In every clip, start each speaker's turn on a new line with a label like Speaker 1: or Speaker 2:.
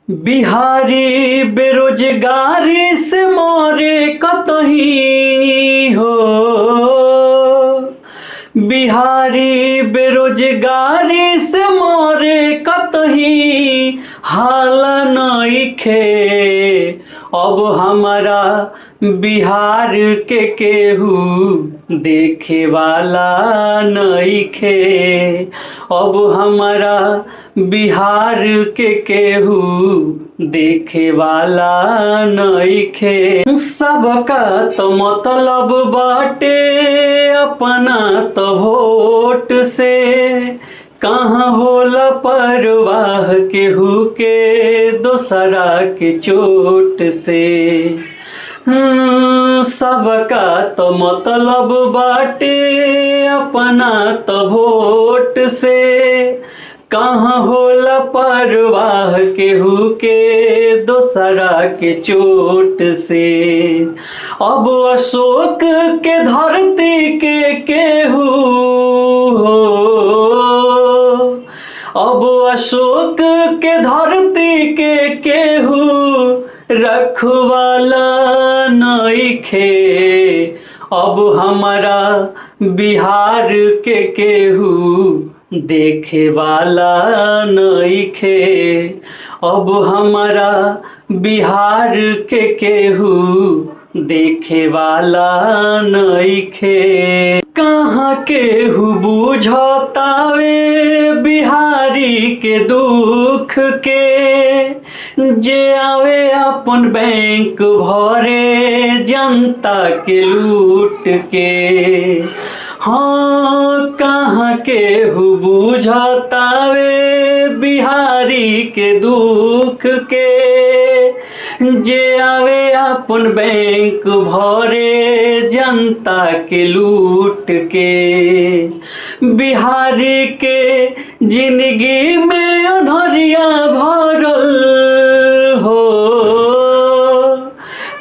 Speaker 1: बिहारी बेरोजगारी से मोरे कतही हो। बिहारी बेरोजगारी से मोरे कतही हाल नइखे। अब हमारा बिहार के केहू देखे वाला नइखे। अब हमारा बिहार के केहू देखे वाला नइखे। सबका तो मतलब बाटे अपना तो वोट से, कहाँ होला परवाह केहू के दोसरा के चोट से। सबका तो मतलब बाटे अपना तो वोट से, कहाँ होला परवाह केहू के दोसरा के चोट से। अब अशोक के धरती के केहू हो। अब अशोक के धरती के केहू रखवाला नइखे। अब हमारा बिहार के केहू देखे वाला नइखे। अब हमारा बिहार के केहू देखे वाला नइखे। कहाँ केहू बुझतावे बिहारी के दुख के, जे आवे अपन बैंक भरे जनता के लूट के। हाँ, कहाँ केहू बुझतावे बिहारी के दुख के, जे आवे अपन बैंक भरे जनता के लूट के। बिहारी के जिंदगी में अनहरिया भरल हो।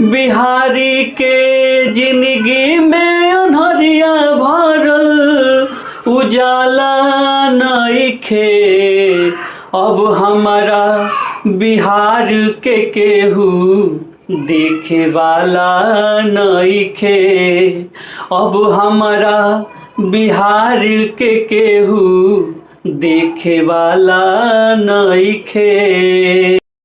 Speaker 1: बिहारी के जिंदगी में अनहरिया भरल, उजाला नइखे। अब हमारा बिहार के केहू देखे वाला नइखे। अब हमारा बिहार के केहू देखे वाला नइखे।